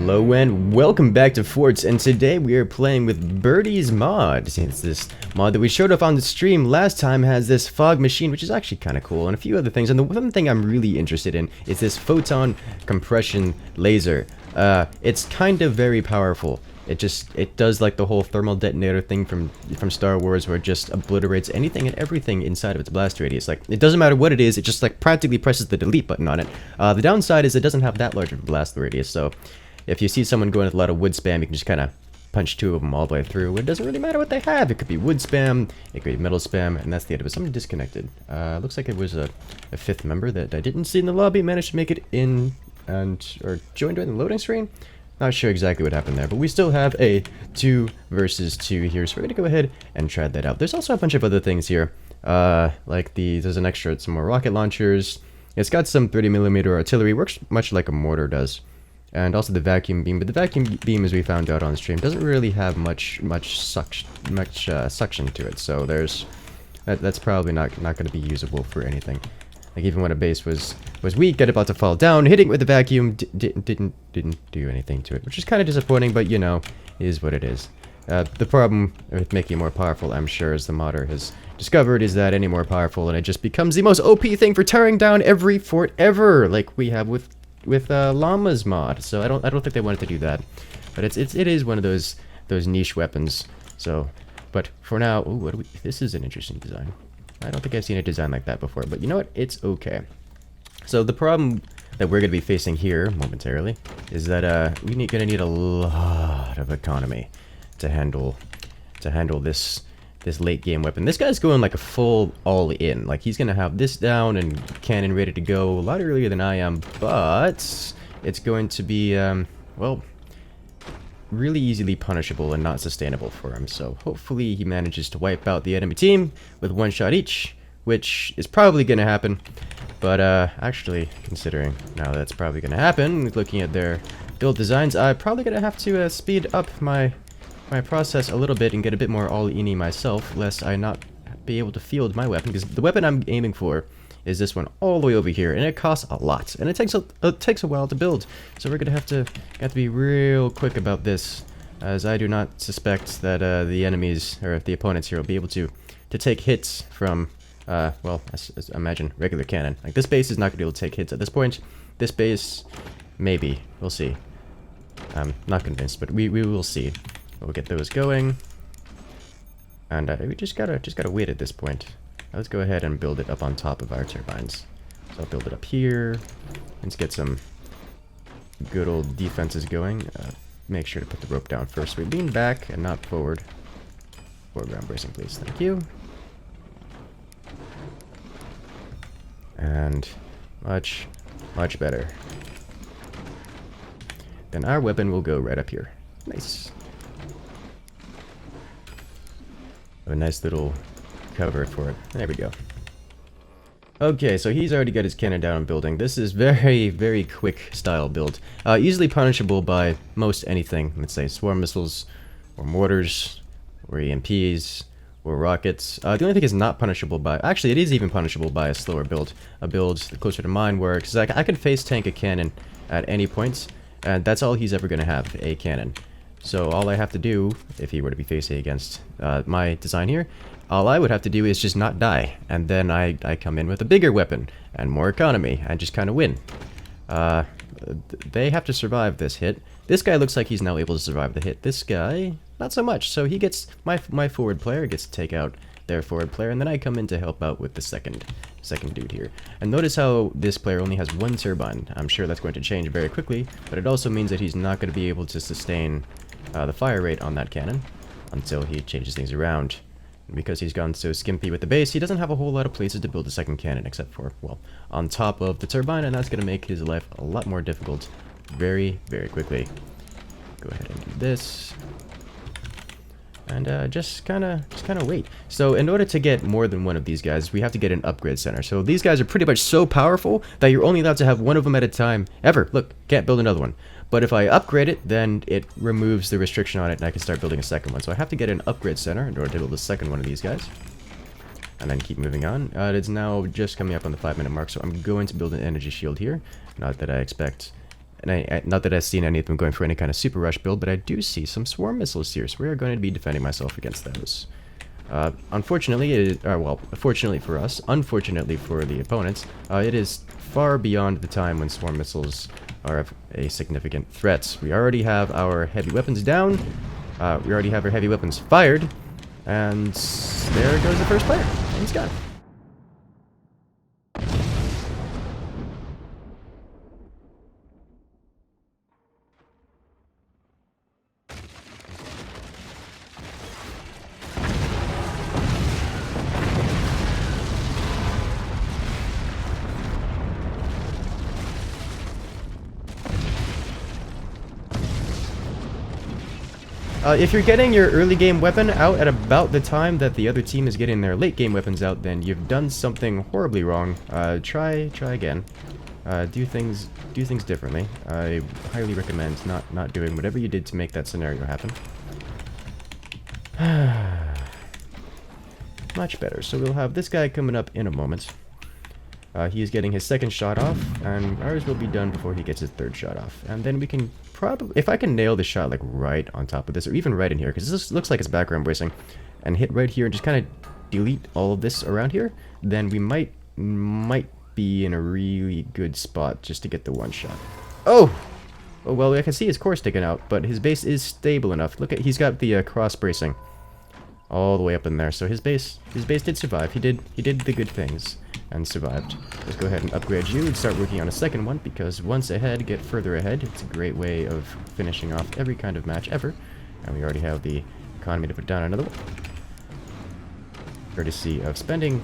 Hello and welcome back to Forts, and today we are playing with Birdies Mod. Since this mod that we showed off on the stream last time has this fog machine, which is actually kind of cool, and a few other things. And the one thing I'm really interested in is this photon compression laser. It's kind of very powerful. It does like the whole thermal detonator thing from Star Wars, where it just obliterates anything and everything inside of its blast radius. Like, it doesn't matter what it is, it just like practically presses the delete button on it. The downside is it doesn't have that large of a blast radius, so if you see someone going with a lot of wood spam, you can just kind of punch two of them all the way through. It doesn't really matter what they have. It could be wood spam, it could be metal spam, and that's the end of it. Somebody disconnected. Looks like it was a fifth member that I didn't see in the lobby. Managed to make it in or join during the loading screen. Not sure exactly what happened there, but we still have a 2 versus 2 here, so we're going to go ahead and try that out. There's also a bunch of other things here, like there's an extra, some more rocket launchers. It's got some 30mm artillery, works much like a mortar does. And also the vacuum beam, but the vacuum beam, as we found out on stream, doesn't really have much suction to it. So that's probably not going to be usable for anything. Like, even when a base was weak and about to fall down, hitting it with the vacuum didn't do anything to it, which is kind of disappointing. But you know, is what it is. The problem with making it more powerful, I'm sure, as the modder has discovered, is that any more powerful and it just becomes the most OP thing for tearing down every fort ever, like we have with Llama's mod. So I don't think they wanted to do that, but it is one of those niche weapons. So, but for now, ooh, this is an interesting design. I don't think I've seen a design like that before, but you know what? It's okay. So the problem that we're going to be facing here momentarily is that we're going to need a lot of economy to handle this late game weapon. This guy's going like a full all in. Like, he's going to have this down and cannon ready to go a lot earlier than I am, but it's going to be well, really easily punishable and not sustainable for him. So hopefully he manages to wipe out the enemy team with one shot each, which is probably going to happen. But actually, considering now that's probably going to happen, looking at their build designs, I'm probably going to have to speed up my process a little bit and get a bit more all-in-y myself, lest I not be able to field my weapon, because the weapon I'm aiming for is this one all the way over here, and it costs a lot, and it takes a while to build. So we're gonna have to be real quick about this, as I do not suspect that the enemies or the opponents here will be able to take hits from well, imagine regular cannon. Like, this base is not gonna be able to take hits at this point. This base, maybe, we'll see. I'm not convinced, but we will see. We'll get those going, and we just gotta wait at this point. Let's go ahead and build it up on top of our turbines. So I'll build it up here. Let's get some good old defenses going. Make sure to put the rope down first. We lean back and not forward. Foreground bracing, please. Thank you. And much better. Then our weapon will go right up here. Nice. A nice little cover for it. There we go. Okay, so he's already got his cannon down and building. This is very quick style build. Easily punishable by most anything. Let's say swarm missiles, or mortars, or EMPs, or rockets. The only thing is not punishable by... Actually, it is even punishable by a slower build. A build closer to mine where... Because I can face tank a cannon at any point, and that's all he's ever going to have, a cannon. So all I have to do, if he were to be facing against my design here, all I would have to do is just not die, and then I come in with a bigger weapon and more economy and just kind of win. They have to survive this hit. This guy looks like he's now able to survive the hit. This guy, not so much. So he gets, my forward player gets to take out their forward player, and then I come in to help out with the second dude here. And notice how this player only has one turbine. I'm sure that's going to change very quickly, but it also means that he's not going to be able to sustain the fire rate on that cannon until he changes things around. Because he's gone so skimpy with the base, he doesn't have a whole lot of places to build a second cannon except for, well, on top of the turbine, and that's going to make his life a lot more difficult very quickly. Go ahead and do this. And just kind of wait. So in order to get more than one of these guys, we have to get an upgrade center. So these guys are pretty much so powerful that you're only allowed to have one of them at a time ever. Look, can't build another one. But if I upgrade it, then it removes the restriction on it, and I can start building a second one. So I have to get an upgrade center in order to build the second one of these guys. And then keep moving on. It's now just coming up on the 5-minute mark, so I'm going to build an energy shield here. Not that I expect And not that I've seen any of them going for any kind of super rush build, but I do see some swarm missiles here, so we are going to be defending myself against those. Unfortunately, well, fortunately for us, unfortunately for the opponents, it is far beyond the time when swarm missiles are a significant threat. We already have our heavy weapons down, we already have our heavy weapons fired, and there goes the first player. He's gone. If you're getting your early game weapon out at about the time that the other team is getting their late game weapons out, then you've done something horribly wrong. Try again. Do things differently. I highly recommend not doing whatever you did to make that scenario happen. Much better. So we'll have this guy coming up in a moment. He is getting his second shot off, and ours will be done before he gets his third shot off. And then we can probably, if I can nail the shot like right on top of this, or even right in here, because this looks like it's background bracing, and hit right here and just kind of delete all of this around here, then we might be in a really good spot just to get the one shot. Oh! Oh, well, I can see his core sticking out, but his base is stable enough. Look at, he's got the cross bracing all the way up in there, so his base did survive. He did the good things and survived. Let's go ahead and upgrade you and start working on a second one, because once ahead, get further ahead. It's a great way of finishing off every kind of match ever. And we already have the economy to put down another one. Courtesy of spending,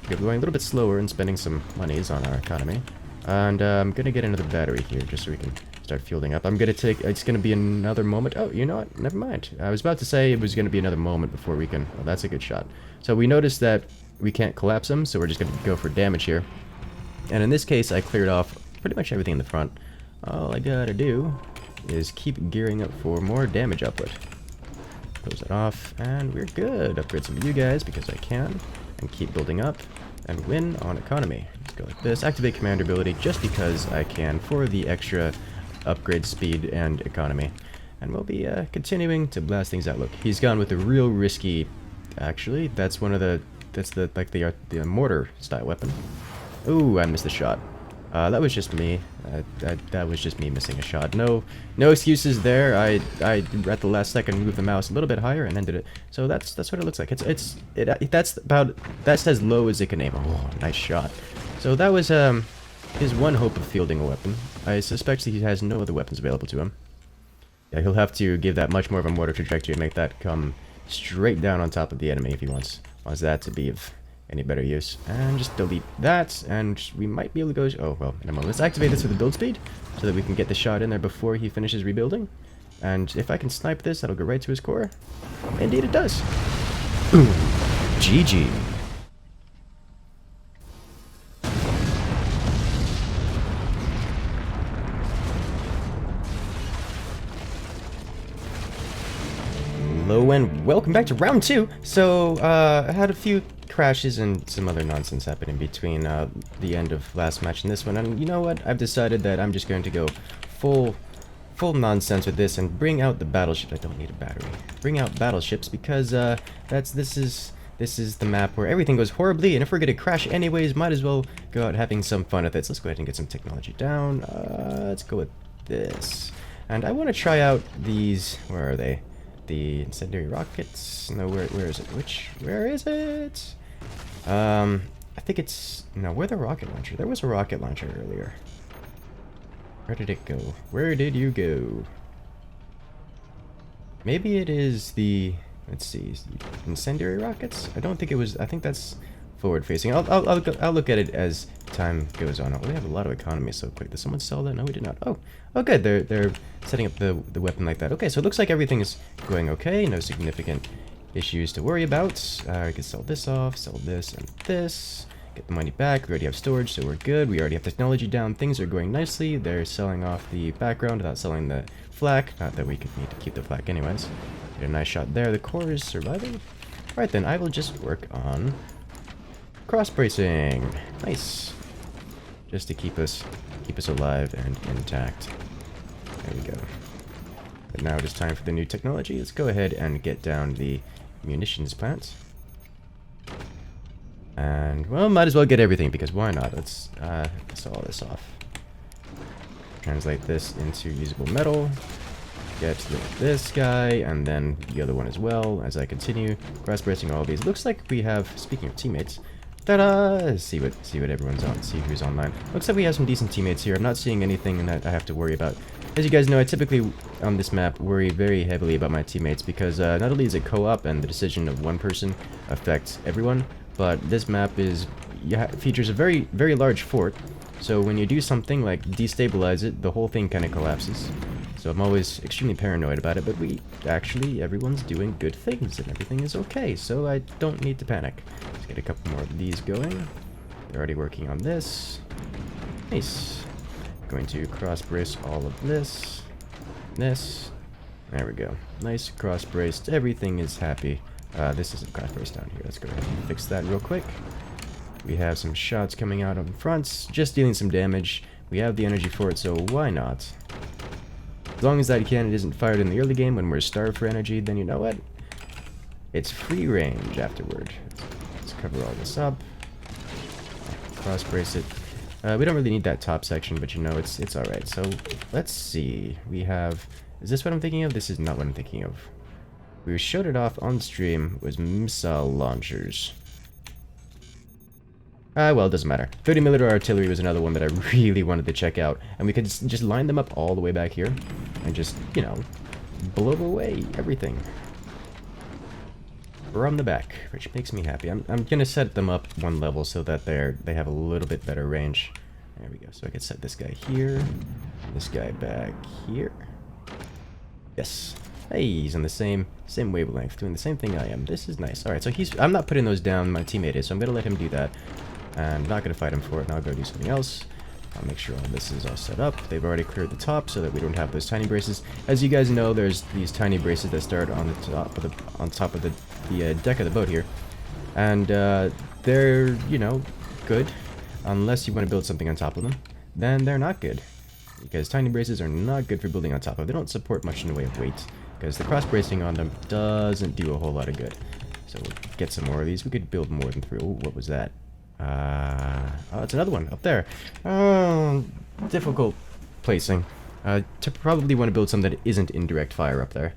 we're going a little bit slower and spending some monies on our economy. And I'm gonna get another battery here just so we can start fueling up. I'm gonna take, it's gonna be another moment. Oh, you know what? Never mind. I was about to say it was gonna be another moment before we can, well, that's a good shot. So we noticed that we can't collapse them, so we're just gonna go for damage here. And in this case, I cleared off pretty much everything in the front. All I gotta do is keep gearing up for more damage output. Close that off, and we're good. Upgrade some of you guys because I can, and keep building up, and win on economy. Let's go like this. Activate commander ability just because I can for the extra upgrade speed and economy. And we'll be continuing to blast things out. Look, he's gone with a real risky, actually, that's one of the, that's the, like the mortar style weapon. Ooh, I missed the shot. That was just me. That was just me missing a shot. No excuses there. I at the last second moved the mouse a little bit higher and ended it. So that's what it looks like. That's as low as it can aim. Oh, nice shot. So that was his one hope of fielding a weapon. I suspect he has no other weapons available to him. Yeah, he'll have to give that much more of a mortar trajectory and make that come straight down on top of the enemy if he wants that to be of any better use. And just delete that, and we might be able to go... Oh, well, in a moment. Let's activate this with the build speed, so that we can get the shot in there before he finishes rebuilding. And if I can snipe this, that'll go right to his core. Indeed it does. Boom. GG. Hello and welcome back to round 2. So, I had a few crashes and some other nonsense happen in between the end of last match and this one, and you know what? I've decided that I'm just going to go full nonsense with this and bring out the battleship. I don't need a battery. Bring out battleships because this is the map where everything goes horribly, and if we're gonna crash anyways, might as well go out having some fun with it. So let's go ahead and get some technology down. Let's go with this, and I want to try out these. Where are they? The incendiary rockets. No, where is it? Where is it? I think it's, no, where's the rocket launcher? There was a rocket launcher earlier. Where did it go? Where did you go? Maybe it is the, let's see, incendiary rockets? I don't think it was, I think that's forward facing. I'll look at it as time goes on. Oh, we have a lot of economy so quick. Did someone sell that? No, we did not. Oh good. They're setting up the weapon like that. Okay, so it looks like everything is going okay. No significant issues to worry about. I can sell this off, sell this and this. Get the money back. We already have storage, so we're good. We already have technology down. Things are going nicely. They're selling off the background without selling the flak. Not that we could need to keep the flak anyways. Get a nice shot there. The core is surviving. Alright then, I will just work on cross bracing. Nice. Just to keep us alive and intact. There we go. But now it is time for the new technology. Let's go ahead and get down the munitions plant. And, well, might as well get everything, because why not? Let's all this off. Translate this into usable metal. Get this guy, and then the other one as well, as I continue cross-bracing all of these. Looks like we have, speaking of teammates, ta-da! See what everyone's on, see who's online. Looks like we have some decent teammates here. I'm not seeing anything that I have to worry about. As you guys know, I typically, on this map, worry very heavily about my teammates, because not only is it co-op and the decision of one person affects everyone, but this map features a very, very large fort, so when you do something like destabilize it, the whole thing kind of collapses. So I'm always extremely paranoid about it, but everyone's doing good things, and everything is okay, so I don't need to panic. Let's get a couple more of these going. They're already working on this. Nice. Going to cross-brace all of this. There we go. Nice cross-braced. Everything is happy. This isn't cross-braced down here. Let's go ahead and fix that real quick. We have some shots coming out on fronts, just dealing some damage. We have the energy for it, so why not? As long as that cannon isn't fired in the early game when we're starved for energy, then you know what? It's free range afterward. Let's cover all this up. Cross-brace it. We don't really need that top section, but you know, it's alright. So, let's see. We have... Is this what I'm thinking of? This is not what I'm thinking of. We showed it off on stream, was missile launchers. Well, it doesn't matter. 30mm artillery was another one that I really wanted to check out. And we could just line them up all the way back here. And just, you know, blow away everything. From the back, which makes me happy. I'm gonna set them up one level so that they have a little bit better range. There we go. So I can set this guy here. This guy back here. Yes. Hey, he's on the same wavelength, doing the same thing I am. This is nice. Alright, so I'm not putting those down, my teammate is, so I'm gonna let him do that. And I'm not gonna fight him for it, and I'll go do something else. I'll make sure all this is all set up. They've already cleared the top so that we don't have those tiny braces. As you guys know, there's these tiny braces that start on the top of the deck of the boat here. And they're, you know, good. Unless you want to build something on top of them, then they're not good. Because tiny braces are not good for building on top of. They don't support much in the way of weight. Because the cross-bracing on them doesn't do a whole lot of good. So we'll get some more of these. We could build more than 3. Oh, what was that? Oh, it's another one up there. Difficult placing. To probably want to build something that isn't indirect fire up there.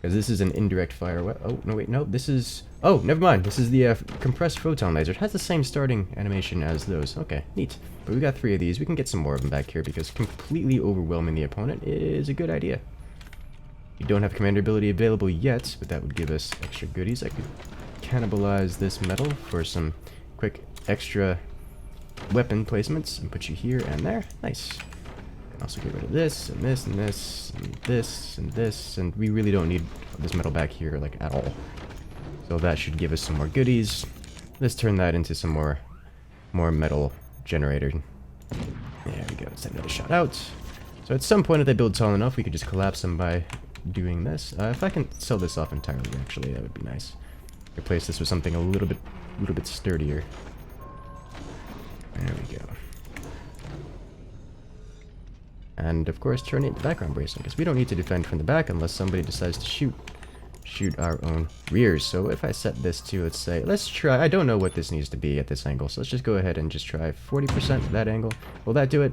Because this is an indirect fire. Oh, no, wait, no, this is... Oh, never mind. This is the compressed photon laser. It has the same starting animation as those. Okay, neat. But we got 3 of these. We can get some more of them back here because completely overwhelming the opponent is a good idea. We don't have commander ability available yet, but that would give us extra goodies. I could cannibalize this metal for some quick extra weapon placements and put you here and there. Nice. And also get rid of this and this and this and this and this, and we really don't need this metal back here like at all. So that should give us some more goodies. Let's turn that into some more metal generator. There we go. Let's send another shot out. So at some point, if they build tall enough, we could just collapse them by doing this. If I can sell this off entirely, actually, that would be nice. Replace this with something a little bit sturdier. There we go. And of course, turn it into background bracing, because we don't need to defend from the back unless somebody decides to shoot our own rears. So if I set this to, let's try, I don't know what this needs to be at this angle, so let's just go ahead and just try 40% that angle. Will that do it?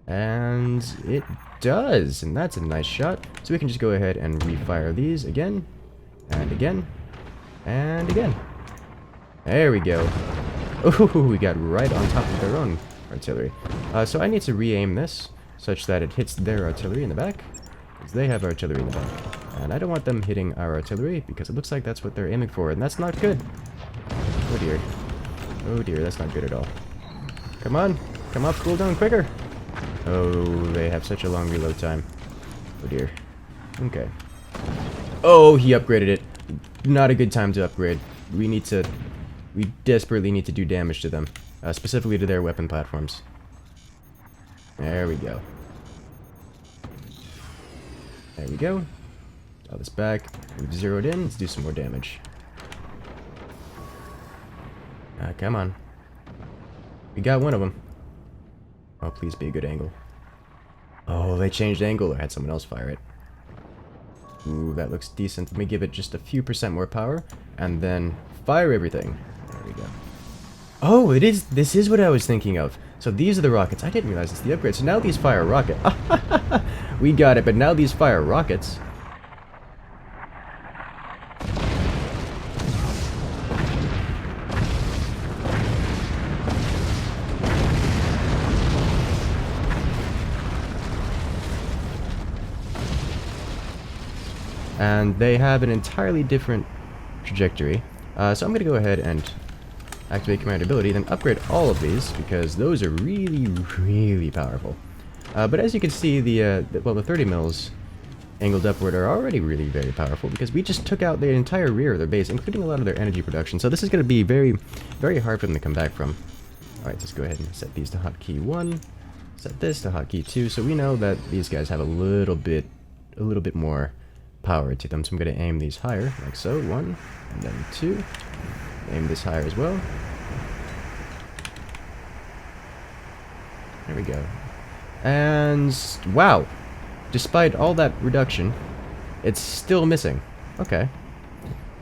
And it does, and that's a nice shot. So we can just go ahead and refire these again, and again, and again. There we go. Oh, we got right on top of their own artillery. So I need to re-aim this, such that it hits their artillery in the back, because they have artillery in the back. And I don't want them hitting our artillery, because it looks like that's what they're aiming for, and that's not good. Oh dear. Oh dear, that's not good at all. Come on, come up, cool down quicker. Oh, they have such a long reload time. Oh dear. Okay. Oh, he upgraded it. Not a good time to upgrade. We desperately need to do damage to them. Specifically to their weapon platforms. There we go. There we go. Dial this back. We've zeroed in. Let's do some more damage. Come on. We got one of them. Oh, please be a good angle. Oh, they changed angle, or had someone else fire it. Ooh, that looks decent. Let me give it just a few % more power, and then fire everything. There we go. Oh, this is what I was thinking of. So these are the rockets. I didn't realize it's the upgrade. So now these fire rocket. We got it, but now these fire rockets. And they have an entirely different trajectory. So I'm going to go ahead and activate command ability, then upgrade all of these, because those are really, really powerful. But as you can see, the 30 mils angled upward are already really very powerful, because we just took out the entire rear of their base, including a lot of their energy production. So this is going to be very, very hard for them to come back from. Alright, let's go ahead and set these to hotkey 1, set this to hotkey 2, so we know that these guys have a little bit more power to them. So I'm going to aim these higher, like so, 1, and then 2. Aim this higher as well. There we go. And wow, despite all that reduction, it's still missing. Okay.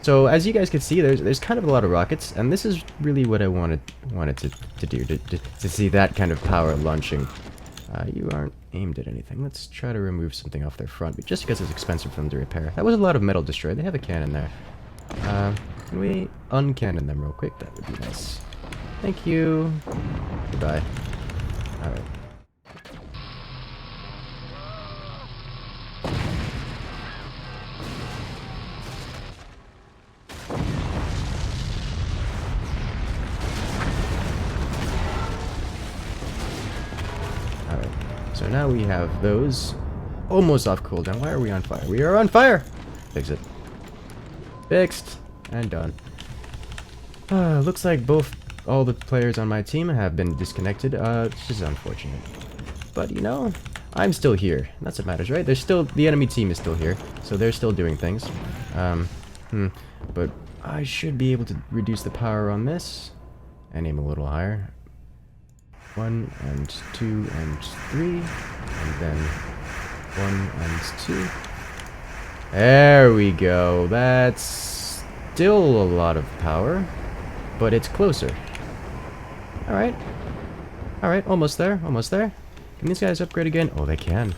So as you guys can see, there's kind of a lot of rockets, and this is really what I wanted to do, to see that kind of power launching. You aren't aimed at anything. Let's try to remove something off their front, but just because it's expensive for them to repair. That was a lot of metal destroyed. They have a cannon there. Can we uncannon them real quick? That would be nice. Thank you. Goodbye. Alright. Alright. So now we have those almost off cooldown. Why are we on fire? We are on fire! Fix it. Fixed. And done. Looks like all the players on my team have been disconnected. It's just unfortunate. But, you know, I'm still here. That's what matters, right? The enemy team is still here, so they're still doing things. But I should be able to reduce the power on this and aim a little higher. 1 and 2 and 3, and then 1 and 2. There we go. That's still a lot of power, but it's closer. Alright. Alright, almost there, almost there. Can these guys upgrade again? Oh, they can.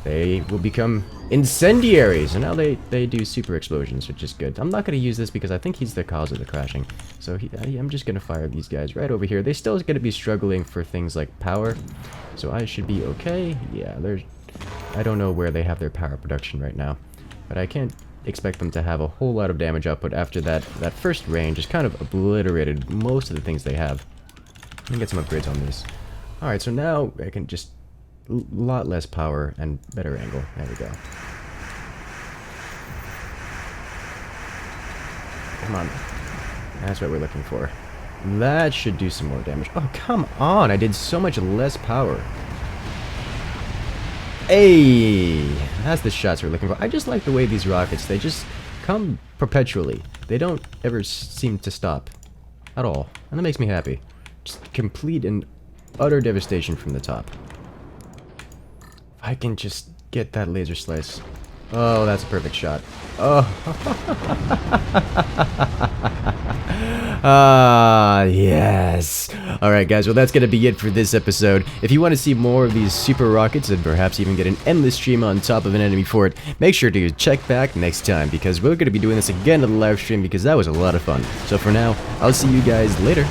They will become incendiaries, and now they do super explosions, which is good. I'm not going to use this because I think he's the cause of the crashing. So I'm just going to fire these guys right over here. They still going to be struggling for things like power, so I should be okay. Yeah, I don't know where they have their power production right now, but I can't expect them to have a whole lot of damage output after that first range just kind of obliterated most of the things they have. Let me get some upgrades on these. Alright, so now I can just a lot less power and better angle. There we go. Come on. That's what we're looking for. That should do some more damage. Oh, come on! I did so much less power. Hey! That's the shots we're looking for. I just like the way these rockets, they just come perpetually. They don't ever seem to stop. At all. And that makes me happy. Just complete and utter devastation from the top. If I can just get that laser slice. Oh, that's a perfect shot. Oh. Yes. Alright guys, well that's gonna be it for this episode. If you want to see more of these super rockets and perhaps even get an endless stream on top of an enemy fort, make sure to check back next time, because we're gonna be doing this again in the live stream, because that was a lot of fun. So for now, I'll see you guys later.